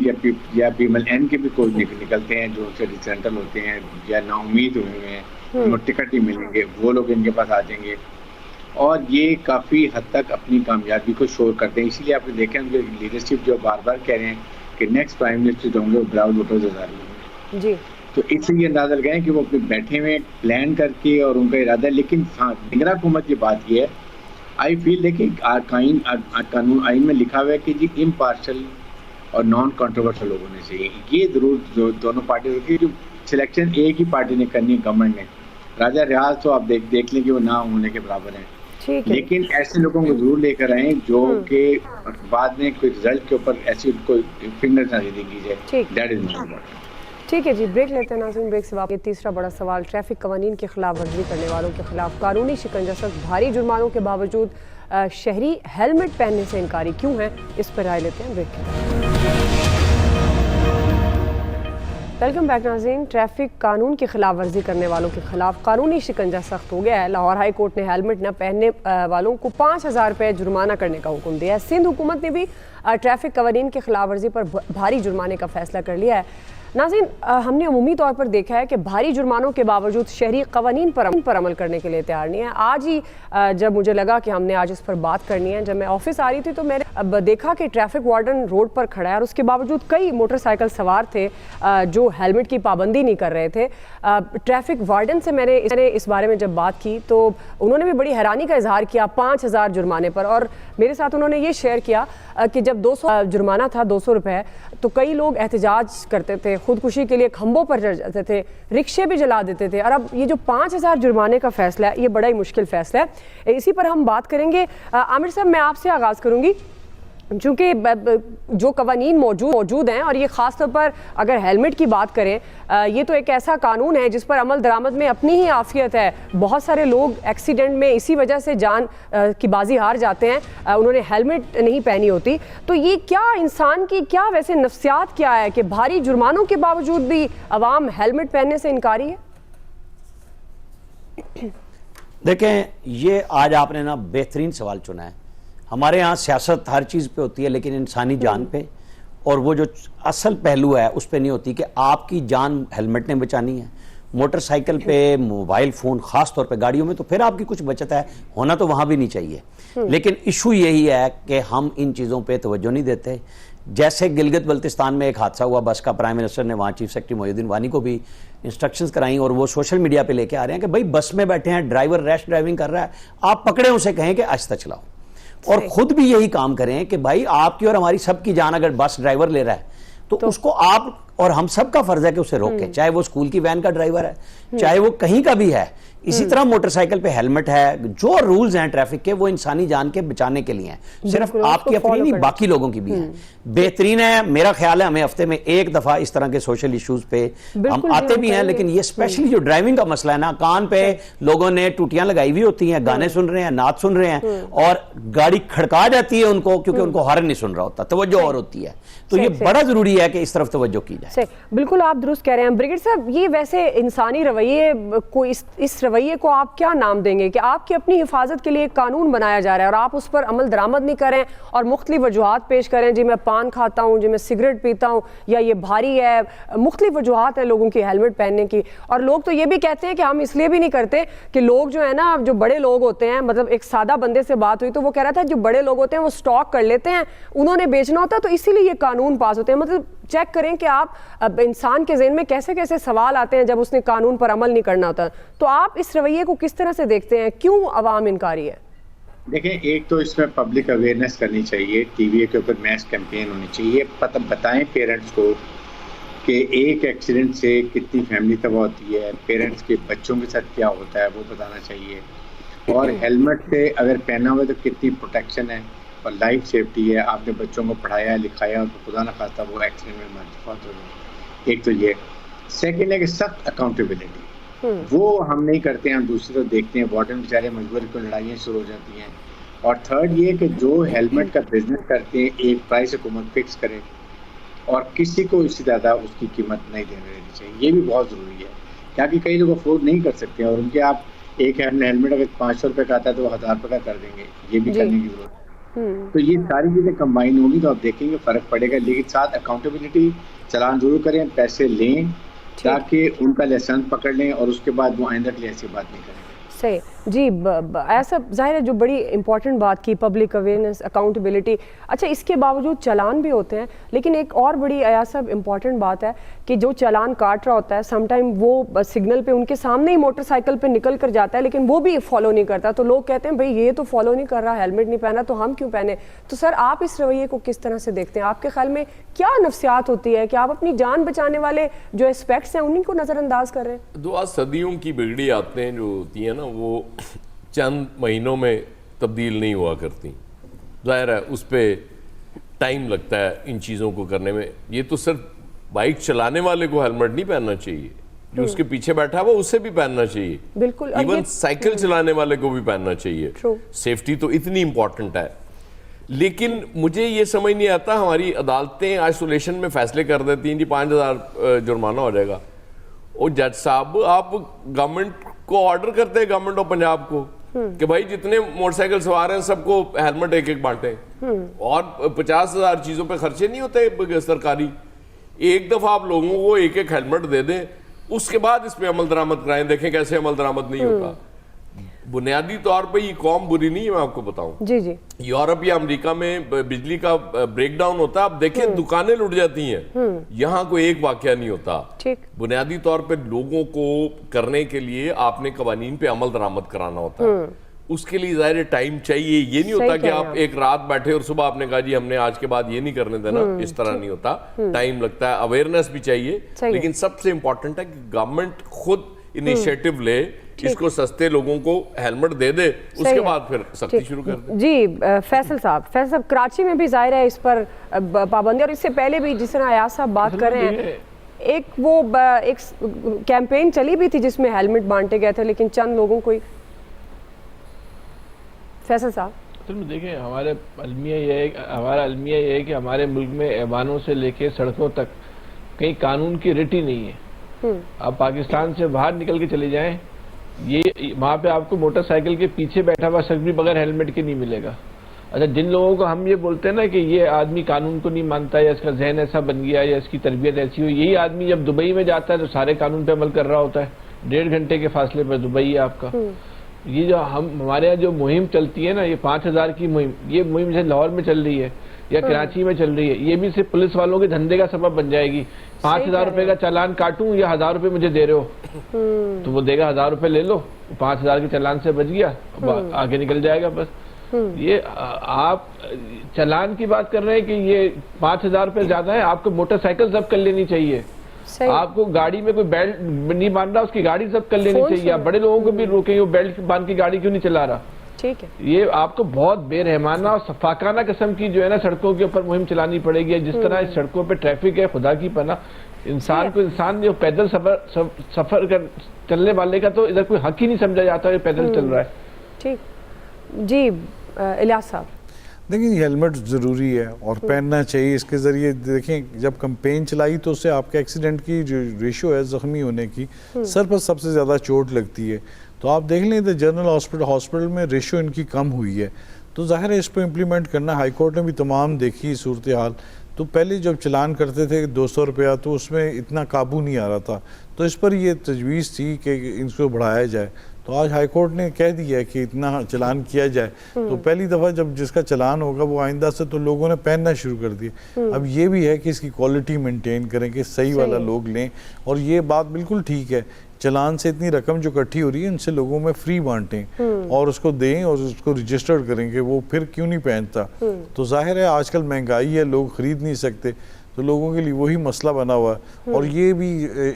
या पीएमएलएन के भी कोई निकलते हैं जो उनसे डिसेंट्रल होते हैं या नाउमीद हुए हैं, उनको टिकट ही मिलेंगे, वो लोग इनके पास आ जाएंगे, और ये काफ़ी हद तक अपनी कामयाबी को शोर करते हैं। इसीलिए आपने देखें उनके लीडरशिप जो बार बार कह रहे हैं कि नेक्स्ट प्राइम मिनिस्टर जो होंगे वो ब्राउन वोटर्स होंगे जी, तो इसलिए अंदाजा लगाएं कि वो अपने बैठे हुए प्लान करके और उनका इरादा। लेकिन हाँ, निगरान हुकूमत की बात ये है, आई फील देखिए कानून आइन में लिखा हुआ है कि जी इम्पार्शल और नॉन कंट्रोवर्शियल लोग होने चाहिए। ये जरूर जो दोनों पार्टी होती है, जो सिलेक्शन एक ही पार्टी ने करनी है गवर्नमेंट ने, राजा रियाज तो आप देख लें कि वो ना होने के बराबर हैं, ठीक है। लेकिन ऐसे लोगों को जरूर लेकर आए जो कि बाद में कोई रिजल्ट के ऊपर ऐसी कोई फिंगर ना दे की जाए। ठीक। That is not important. ठीक है जी, ब्रेक लेते हैं नाज़रीन। ब्रेक से वापस तीसरा बड़ा सवाल, ट्रैफिक कवानीन की खिलाफ वर्जी करने वालों के खिलाफ कानूनी शिकंजा सख्त, भारी जुर्मानों के बावजूद शहरी हेलमेट पहनने से इनकारी क्यों हैं, इस पर राय लेते हैं ब्रेक के। वेलकम बैक नाज़रीन। ट्रैफिक कानून की खिलाफ वर्जी करने वालों के खिलाफ कानूनी शिकंजा सख्त हो गया है। लाहौर हाई कोर्ट ने हेलमेट न पहनने वालों को 5,000 रुपये जुर्माना करने का हुक्म दिया है। सिंध हुकूमत ने भी ट्रैफिक कवानीन की खिलाफ वर्जी पर भारी जुर्माने का फैसला कर लिया है। नाज़रीन, हमने अमूमी तौर पर देखा है कि भारी जुर्मानों के बावजूद शहरी कवानीन पर अमल करने के लिए तैयार नहीं है। आज ही जब मुझे लगा कि हमने आज इस पर बात करनी है, जब मैं ऑफिस आ रही थी तो मैंने अब देखा कि ट्रैफिक वार्डन रोड पर खड़ा है और उसके बावजूद कई मोटरसाइकिल सवार थे जो हेलमेट की पाबंदी नहीं कर रहे थे। ट्रैफिक वार्डन से मैंने इस बारे में जब बात की तो उन्होंने भी बड़ी हैरानी का इजहार किया 5,000 जुर्माने पर, और मेरे साथ उन्होंने ये शेयर किया कि जब 200 जुर्माना था 200 रुपये, तो कई लोग एहतजाज करते थे, खुदकुशी के लिए खंभों पर चढ़ जाते थे, रिक्शे भी जला देते थे। और अब ये जो 5,000 जुर्माने का फैसला है, ये बड़ा ही मुश्किल फैसला है। इसी पर हम बात करेंगे। आमिर साहब, मैं आपसे आगाज़ करूँगी, चूँकि जो कवानीन मौजूद हैं और ये ख़ास तौर पर अगर हेलमेट की बात करें, ये तो एक ऐसा कानून है जिस पर अमल दरामद में अपनी ही आफियत है। बहुत सारे लोग एक्सीडेंट में इसी वजह से जान की बाजी हार जाते हैं, उन्होंने हेलमेट नहीं पहनी होती। तो ये क्या इंसान की क्या वैसे नफ्सियात क्या है कि भारी जुर्मानों के बावजूद भी अवाम हेलमेट पहनने से इनकारी है? देखें, ये आज आपने ना बेहतरीन सवाल चुना है। हमारे यहाँ सियासत हर चीज़ पे होती है, लेकिन इंसानी जान पे, और वो जो असल पहलू है उस पे नहीं होती कि आपकी जान हेलमेट ने बचानी है। मोटरसाइकिल पे, मोबाइल फ़ोन, ख़ास तौर पे गाड़ियों में तो फिर आपकी कुछ बचत है, होना तो वहाँ भी नहीं चाहिए। लेकिन इशू यही है कि हम इन चीज़ों पे तवज्जो नहीं देते। जैसे गिलगित बल्तिस्तान में एक हादसा हुआ बस का, प्राइम मिनिस्टर ने वहाँ चीफ सेक्रेटरी मोहिउद्दीन वानी को भी इंस्ट्रक्शंस कराई और वो सोशल मीडिया पे लेके आ रहे हैं कि भाई बस में बैठे हैं, ड्राइवर रैश ड्राइविंग कर रहा है, आप पकड़े उसे कहें कि आहिस्ता चलाओ, और खुद भी यही काम करें कि भाई आपकी और हमारी सबकी जान अगर बस ड्राइवर ले रहा है तो उसको आप और हम सब का फर्ज है कि उसे रोकें, चाहे वो स्कूल की वैन का ड्राइवर है, चाहे वो कहीं का भी है। इसी तरह मोटरसाइकिल पे हेलमेट है। जो रूल्स हैं ट्रैफिक के वो इंसानी जान के बचाने के लिए हैं, सिर्फ आपकी अपनी नहीं बाकी लोगों की भी हैं। बेहतरीन है, मेरा ख्याल है हमें हफ्ते में एक दफा इस तरह के सोशल इश्यूज पे हम आते भी हैं, लेकिन ये स्पेशली जो ड्राइविंग का मसला है ना, कान पे लोगों ने टूटियां लगाई हुई होती हैं, गाने सुन रहे हैं, नाच सुन रहे हैं, और गाड़ी खड़का जाती है उनको क्योंकि उनको हॉर्न नहीं सुन रहा होता, तवज्जो और होती है। तो ये बड़ा जरूरी है कि इस तरफ तवज्जो की जाए। बिल्कुल आप दुरुस्त कह रहे हैं ब्रिगेड साहब। ये वैसे इंसानी रवैये को, इस रवैये को आप क्या नाम देंगे कि आपकी अपनी हिफाजत के लिए एक कानून बनाया जा रहा है और आप उस पर अमल दरामद नहीं करें और मुख्तलिफ वजूहात पेश करें, जी मैं पान खाता हूँ, जी मैं सिगरेट पीता हूँ, या ये भारी है, मुख्तलिफ वजूहात है लोगों की हेलमेट पहनने की। और लोग तो ये भी कहते हैं कि हम इसलिए भी नहीं करते कि लोग जो है ना, जो बड़े लोग होते हैं, मतलब एक सादा बंदे से बात हुई तो वो कह रहा था जो बड़े लोग होते हैं वो स्टॉक कर लेते हैं, उन्होंने बेचना होता है तो इसीलिए ये कानून पास होते हैं। मतलब चेक करें कि आप इंसान के ज़हन में कैसे कैसे सवाल आते हैं जब उसने कानून पर अमल नहीं करना होता। तो आप इस रवैये को किस तरह से देखते हैं, क्यों अवाम इनकारी है? देखें, एक तो इसमें पब्लिक अवेयरनेस करनी चाहिए, टीवी के ऊपर मैस कैंपेन होनी चाहिए, बताएं पेरेंट्स को कि एक एक्सीडेंट से कितनी फैमिली तबाह होती है, पेरेंट्स के बच्चों के साथ क्या होता है वो बताना चाहिए, और हेलमेट से अगर पहना हुआ तो कितनी प्रोटेक्शन है और लाइफ सेफ्टी है। आपने बच्चों को पढ़ाया लिखाया और तो खुदा न खास्ता वो एक्सीडेंट में मौत हो गई। एक तो ये। सेकेंड है कि सख्त अकाउंटेबिलिटी, वो हम नहीं करते हैं, हम दूसरे को देखते हैं, वार्डन बेचारे मजबूरी को लड़ाइयाँ शुरू हो जाती हैं। और थर्ड ये कि जो हेलमेट का बिजनेस करते हैं एक प्राइस हुकूमत फिक्स करे और किसी को इससे ज़्यादा उसकी कीमत नहीं देनी चाहिए, ये भी बहुत ज़रूरी है, क्योंकि कई लोग अफोर्ड नहीं कर सकते हैं और उनके आप एक हेलमेट अगर 500 रुपये का आता है तो 1000 रुपये का कर देंगे, ये भी करने की जरूरत है। तो ये सारी चीज़ें कंबाइन होंगी तो आप देखेंगे फ़र्क पड़ेगा, लेकिन साथ अकाउंटेबिलिटी, चालान जरूर करें, पैसे लें ताकि उनका लाइसेंस पकड़ लें और उसके बाद वो आइंदा के लिए ऐसी बात नहीं करें। सही जी। ऐसा जाहिर है जो बड़ी इंपॉर्टेंट बात की, पब्लिक अवेयरनेस, अकाउंटेबिलिटी। अच्छा, इसके बावजूद चालान भी होते हैं, लेकिन एक और बड़ी आया सब इंपॉर्टेंट बात है कि जो चालान काट रहा होता है समटाइम वो सिग्नल पे उनके सामने ही मोटरसाइकिल पे निकल कर जाता है, लेकिन वो भी फॉलो नहीं करता। तो लोग कहते हैं भाई ये तो फॉलो नहीं कर रहा, हेलमेट नहीं पहना, तो हम क्यों पहने। तो सर आप इस रवैये को किस तरह से देखते हैं? आपके ख्याल में क्या नफ्सियात होती है कि आप अपनी जान बचाने वाले जो एस्पेक्ट्स हैं उन्हीं को नज़रअंदाज कर रहे हैं? दुआ सदियों की बिगड़ी आदतें जो होती हैं ना, वो चंद महीनों में तब्दील नहीं हुआ करती। जाहिर है उस पर टाइम लगता है इन चीज़ों को करने में। ये तो सिर्फ बाइक चलाने वाले को हेलमेट नहीं पहनना चाहिए, जो उसके पीछे बैठा हुआ उसे भी पहनना चाहिए। बिल्कुल। इवन साइकिल चलाने वाले को भी पहनना चाहिए। True. सेफ्टी तो इतनी इंपॉर्टेंट है। लेकिन मुझे ये समझ नहीं आता, हमारी अदालतें आइसोलेशन में फैसले कर देती हैं जी 5,000 जुर्माना हो जाएगा। और जज साहब आप गवर्नमेंट को ऑर्डर करते हैं, गवर्नमेंट ऑफ पंजाब को, कि भाई जितने मोटरसाइकिल सवार हैं सबको हेलमेट एक बांटे, और 50,000 चीजों पे खर्चे नहीं होते सरकारी। एक दफा आप लोगों को एक हेलमेट दे दें, उसके बाद इस पे अमल दरामद कराएं, देखें कैसे अमल दरामद नहीं होता। बुनियादी तौर पे ये कौम बुरी नहीं है, मैं आपको बताऊं। जी जी। यूरोप या अमेरिका में बिजली का ब्रेकडाउन होता है, आप देखें दुकानें लुट जाती हैं। यहाँ कोई एक वाकया नहीं होता। ठीक। बुनियादी तौर पे लोगों को करने के लिए आपने कवानीन पे अमल दरामद कराना होता है। उसके लिए जाहिर टाइम चाहिए। ये नहीं होता कि आप एक रात बैठे और सुबह आपने कहा जी हमने आज के बाद ये नहीं करने देना, इस तरह नहीं होता। टाइम लगता है, अवेयरनेस भी चाहिए, लेकिन सबसे इंपॉर्टेंट है कि गवर्नमेंट खुद इनिशिएटिव ले, इसको सस्ते लोगों को हेलमेट दे दे, उसके बाद फिर सख्ती शुरू कर दे। जी फैसल साहब, कराची में भी जाहिर है इस पर पाबंदी, और इससे पहले भी जिस तरह अयाज साहब बात कर रहे हैं, एक कैंपेन चली भी थी जिसमें हेलमेट बांटे गए थे, लेकिन चंद लोगों को ही। फैसल साहब, असल में देखें, हमारा अलमिया ये है कि हमारे मुल्क में ऐवानों से लेके सड़कों तक कहीं कानून की रिट ही नहीं है। आप पाकिस्तान से बाहर निकल के चले जाएं, ये वहाँ पे आपको मोटरसाइकिल के पीछे बैठा हुआ शख्स भी बगैर हेलमेट के नहीं मिलेगा। अच्छा, जिन लोगों को हम ये बोलते हैं ना कि ये आदमी कानून को नहीं मानता, या इसका जहन ऐसा बन गया, या इसकी तरबियत ऐसी हुई, यही आदमी जब दुबई में जाता है तो सारे कानून पे अमल कर रहा होता है। 1.5 घंटे के फासले पर दुबई है आपका। ये जो हमारे यहाँ जो मुहिम चलती है ना, ये 5,000 की मुहिम, ये मुहिम जैसे लाहौर में चल रही है या कराची में चल रही है, ये भी सिर्फ पुलिस वालों के धंधे का सबब बन जाएगी। 5,000 रुपए का चालान काटूं या 1,000 रुपए मुझे दे रहे हो, तो वो देगा 1,000 रुपए ले लो, 5,000 के चालान से बच गया, आगे निकल जाएगा बस। ये आप चालान की बात कर रहे हैं कि ये 5,000 रुपए ज्यादा है, आपको मोटरसाइकिल जब्त कर लेनी चाहिए। आपको गाड़ी में कोई बेल्ट नहीं बांध रहा, उसकी गाड़ी जब्त कर लेनी चाहिए। आप बड़े लोगों को भी रोके, वो बेल्ट बांध के गाड़ी क्यों नहीं चला रहा। ठीक है, ये आपको बहुत बेरहमाना और सफाकाना किस्म की जो है ना सड़कों के ऊपर मुहिम चलानी पड़ेगी। जिस तरह इस सड़कों पे ट्रैफिक है, खुदा की पनाह, इंसान जो पैदल सफर कर चलने वाले का तो इधर कोई हक ही नहीं समझा जाता है, पैदल चल रहा है। ठीक जी। इलियास साहब, देखिए हेलमेट ज़रूरी है और पहनना चाहिए। इसके ज़रिए देखें, जब कैंपेन चलाई तो उससे आपके एक्सीडेंट की जो रेशो है ज़ख्मी होने की, सर पर सबसे ज़्यादा चोट लगती है। तो आप देख लें तो जनरल हॉस्पिटल में रेशो इनकी कम हुई है। तो जाहिर है इस पर इम्प्लीमेंट करना, हाई कोर्ट ने भी तमाम देखी सूरत हाल। तो पहले जब चलान करते थे 200 रुपया, तो उसमें इतना काबू नहीं आ रहा था, तो इस पर यह तजवीज़ थी कि इनको बढ़ाया जाए। तो आज हाई कोर्ट ने कह दिया है कि इतना चलान किया जाए। तो पहली दफ़ा जब जिसका चलान होगा वो आइंदा से तो लोगों ने पहनना शुरू कर दिया। अब ये भी है कि इसकी क्वालिटी मेंटेन करें कि सही वाला लोग लें। और ये बात बिल्कुल ठीक है, चलान से इतनी रकम जो इकट्ठी हो रही है इनसे लोगों में फ्री बांटें और उसको दें और उसको रजिस्टर्ड करें कि वो फिर क्यों नहीं पहनता। तो जाहिर है आजकल महंगाई है, लोग ख़रीद नहीं सकते, तो लोगों के लिए वही मसला बना हुआ है। और ये भी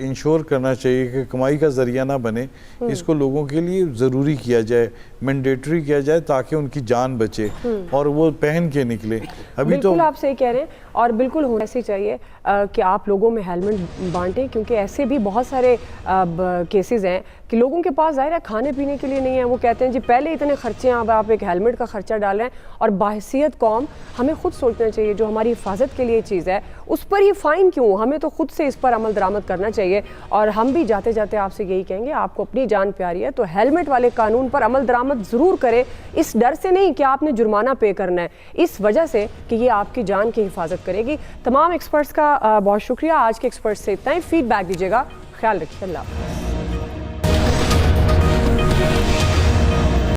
इंश्योर करना चाहिए कि कमाई का ज़रिया ना बने, इसको लोगों के लिए ज़रूरी किया जाए, मैंडेटरी किया जाए, ताकि उनकी जान बचे और वो पहन के निकले। अभी तो आप सही कह रहे हैं, और बिल्कुल होना ऐसे चाहिए कि आप लोगों में हेलमेट बांटें, क्योंकि ऐसे भी बहुत सारे केसेस हैं कि लोगों के पास ज़ाहिर है खाने पीने के लिए नहीं है। वो कहते हैं जी पहले इतने खर्चे हैं, अब आप एक हेलमेट का खर्चा डाल रहे हैं। और बाहसियत कौम हमें खुद सोचना चाहिए, जो हमारी हिफाजत के लिए चीज़ है उस पर ही फ़ाइन क्यों, हमें तो खुद से इस पर अमल दरामद करना चाहिए। और हम भी जाते जाते आपसे यही कहेंगे, आपको अपनी जान प्यारी है तो हेलमेट वाले कानून पर अमल दरामद ज़रूर करें, इस डर से नहीं कि आपने जुर्माना पे करना है, इस वजह से कि ये आपकी जान की हिफाजत करेगी। तमाम एक्सपर्ट्स का बहुत शुक्रिया। आज के एक्सपर्ट्स से इतना ही, फीडबैक दीजिएगा, ख्याल रखिए, अल्लाह।